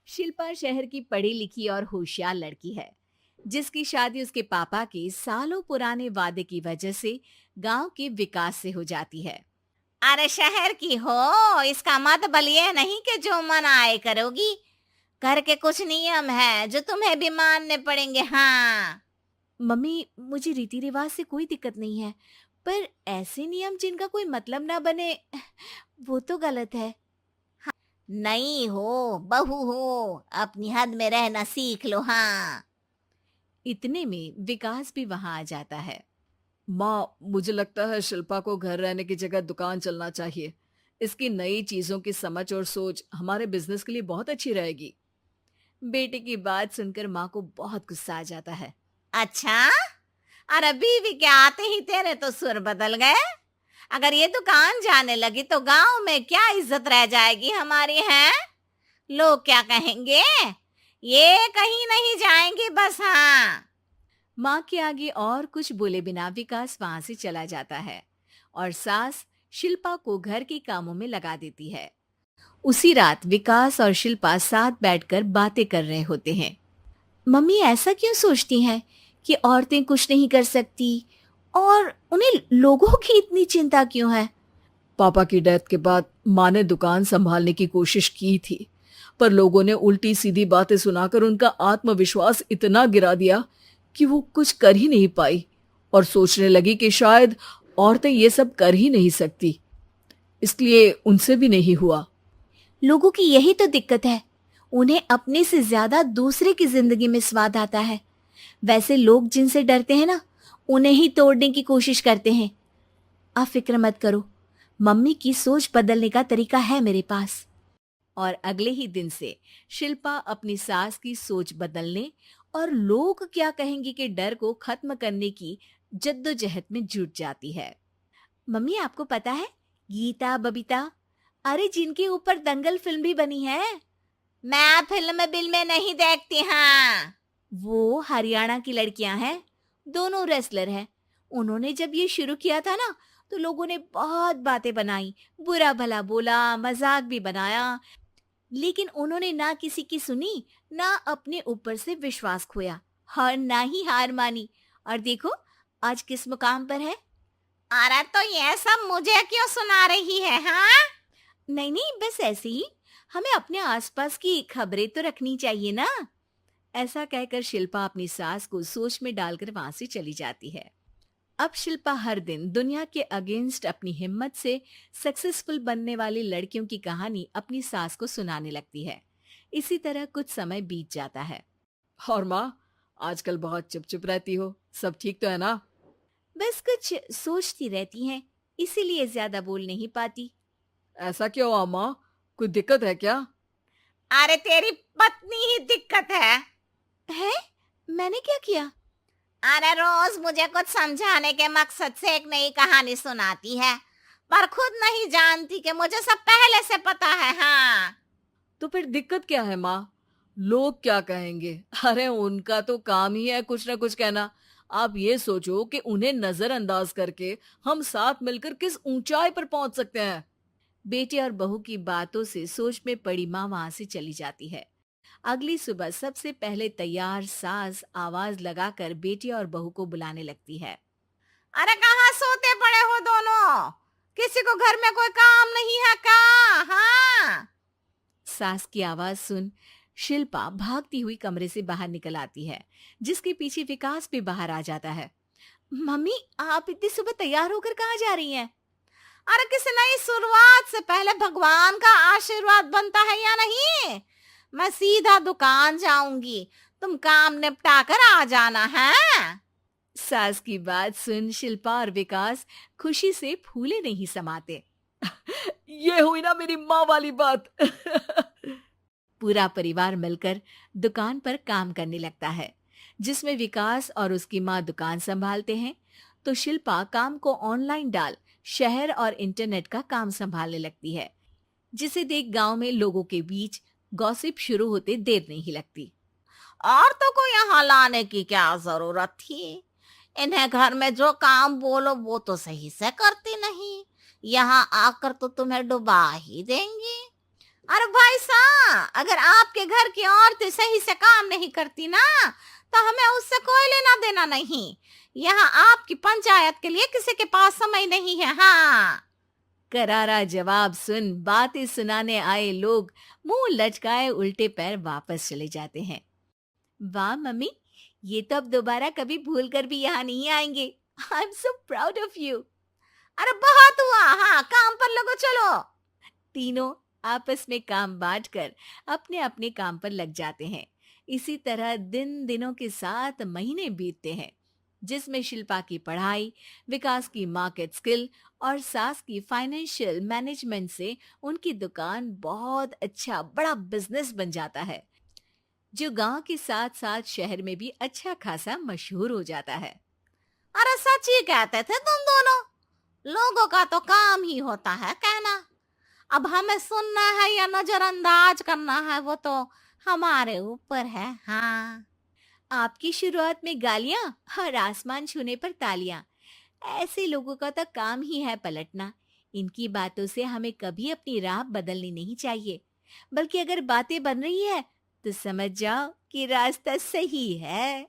शिल्पा शहर की पढ़ी लिखी और होशियार लड़की है, जिसकी शादी उसके पापा के सालों पुराने वादे की वजह से गांव के विकास से हो जाती है। अरे शहर की हो, इसका मतलब ये नहीं कि जो मन आए करोगी। घर के कुछ नियम है जो तुम्हें भी मानने पड़ेंगे। हाँ। मम्मी, मुझे रीति रिवाज से कोई दिक्कत नहीं है, पर ऐसे नियम जिनका कोई मतलब ना बने, वो तो गलत है। नहीं हो, बहू हो, अपनी हद में रहना सीख लो। हाँ। इतने में विकास भी वहां आ जाता है। माँ, मुझे लगता है शिल्पा को घर रहने की जगह दुकान चलना चाहिए। इसकी नई चीजों की समझ और सोच हमारे बिजनेस के लिए बहुत अच्छी रहेगी। बेटे की बात सुनकर माँ को बहुत गुस्सा आ जाता है। अच्छा। अरे बीवी के आते ही तेरे तो सुर बदल गए। अगर ये दुकान जाने लगी तो गांव में क्या इज्जत रह जाएगी हमारी है। लोग क्या कहेंगे। ये कहीं नहीं जाएंगी बस। हाँ। माँ के आगे और कुछ बोले बिना विकास वहां से चला जाता है और सास शिल्पा को घर के कामों में लगा देती है। उसी रात विकास और शिल्पा साथ बैठकर बातें कर रहे होते हैं। मम्मी ऐसा क्यों सोचती हैं कि औरतें कुछ नहीं कर सकती, और उन्हें लोगों की इतनी चिंता क्यों है? पापा की डेथ के बाद माँ ने दुकान संभालने की कोशिश की थी, पर लोगों ने उल्टी सीधी बातें सुनाकर उनका आत्मविश्वास इतना गिरा दिया कि वो कुछ कर ही नहीं पाई और सोचने लगी कि शायद औरतें ये सब कर ही नहीं सकती। इसलिए उनसे भी नहीं हुआ। लोगों की यही तो दिक्कत है, उन्हें अपने से ज्यादा दूसरे की जिंदगी में स्वाद आता है। वैसे लोग जिनसे डरते हैं ना, उन्हें ही तोड़ने की कोशिश करते हैं। आप फिक्र मत करो, मम्मी की सोच बदलने का तरीका है मेरे पास। और अगले ही दिन से शिल्पा अपनी सास की सोच बदलने और लोग क्या कहेंगे के डर को खत्म करने की जद्दोजहद में जुट जाती है। मम्मी, आपको पता है, गीता बबीता, अरे जिनके ऊपर दंगल फिल्म भी बनी है, मैं फिल्म बिल में नहीं देखती। हाँ। वो हरियाणा की लड़कियां हैं। दोनों रेसलर हैं। उन्होंने जब ये शुरू किया था ना, तो लोगों ने बहुत बातें बनाई, बुरा भला बोला, मजाक भी बनाया, लेकिन उन्होंने ना किसी की सुनी, ना अपने ऊपर से विश्वास खोया और ना ही हार मानी। और देखो, आज किस मुकाम पर है। अरे तो ये सब मुझे क्यों सुना रही है। हाँ। नहीं नहीं, बस ऐसे ही, हमें अपने आसपास की खबरें तो रखनी चाहिए ना। ऐसा कहकर शिल्पा अपनी सास को सोच में डालकर वहां से चली जाती है। अब शिल्पा हर दिन दुनिया के अगेंस्ट अपनी हिम्मत से सक्सेसफुल बनने वाली लड़कियों की कहानी अपनी सास को सुनाने लगती है। इसी तरह कुछ समय बीत जाता है। और माँ, आजकल बहुत चुप चुप रहती हो, सब ठीक तो है ना? बस कुछ सोचती रहती हैं, इसीलिए ज्यादा बोल नहीं पाती। ऐसा क्यों हुआ माँ? कोई दिक्कत है क्या? अरे तेरी पत्नी ही दिक्कत है। है? मैंने क्या किया? अरे रोज मुझे कुछ समझाने के मकसद से एक नई कहानी सुनाती है, पर खुद नहीं जानती कि मुझे सब पहले से पता है। हाँ। तो फिर दिक्कत क्या है माँ? लोग क्या कहेंगे? अरे उनका तो काम ही है कुछ ना कुछ कहना। आप ये सोचो कि उन्हें नजरअंदाज करके हम साथ मिलकर किस ऊंचाई पर पहुंच सकते हैं। बेटे और बहू की बातों से सोच में पड़ी माँ वहां से चली जाती है। अगली सुबह सबसे पहले तैयार सास आवाज लगाकर बेटी और बहू को बुलाने लगती है। अरे कहाँ सोते पड़े हो दोनों। किसी को घर में कोई काम नहीं है का। हाँ। सास की आवाज सुन शिल्पा भागती हुई कमरे से बाहर निकल आती है, जिसके पीछे विकास भी बाहर आ जाता है। मम्मी, आप इतनी सुबह तैयार होकर कहाँ जा रही हैं? अरे किसी नई शुरुआत से पहले भगवान का आशीर्वाद बनता है या नहीं। मैं सीधा दुकान जाऊंगी, तुम काम निपटा कर आ जाना है। सास की बात सुन शिल्पा और विकास खुशी से फूले नहीं समाते। ये हुई ना मेरी माँ वाली बात। पूरा परिवार मिलकर दुकान पर काम करने लगता है, जिसमें विकास और उसकी माँ दुकान संभालते हैं, तो शिल्पा काम को ऑनलाइन डाल शहर और इंटरनेट का काम संभालने लगती है, जिसे देख गांव में लोगों के बीच गॉसिप शुरू होते देर नहीं लगती। औरतों को यहाँ लाने की क्या जरूरत थी। इन्हें घर में जो काम बोलो वो तो सही से करती नहीं। यहाँ आकर तो तुम्हें डुबा ही देंगी। अरे भाई साहब, अगर आपके घर की औरतें सही से काम नहीं करती ना, तो हमें उससे कोई लेना देना नहीं। यहाँ आपकी पंचायत के लिए किसी के पास समय नहीं है। हाँ। करारा जवाब सुन बातें सुनाने आए लोग मुंह लटकाए उल्टे पैर वापस चले जाते हैं। वाह मम्मी, ये तो अब दोबारा कभी भूल कर भी यहाँ नहीं आएंगे। I am so proud of you. अरे बहुत हुआ, हाँ काम पर लगो चलो। तीनों आपस में काम बांटकर अपने अपने काम पर लग जाते हैं। इसी तरह दिनों के साथ महीने बीतते हैं, जिसमें शिल्पा की पढ़ाई, विकास की मार्केट स्किल और सास की फाइनेंशियल मैनेजमेंट से उनकी दुकान बहुत अच्छा बड़ा बिजनेस बन जाता है, जो गांव के साथ साथ शहर में भी अच्छा खासा मशहूर हो जाता है। अरे सच ही कहते थे तुम दोनों, लोगों का तो काम ही होता है कहना। अब हमें सुनना है या नजरअंदाज करना है, वो तो हमारे ऊपर है। हाँ। आपकी शुरुआत में गालियां और आसमान छूने पर तालियां, ऐसे लोगों का तो काम ही है पलटना। इनकी बातों से हमें कभी अपनी राह बदलनी नहीं चाहिए, बल्कि अगर बातें बन रही है तो समझ जाओ कि रास्ता सही है।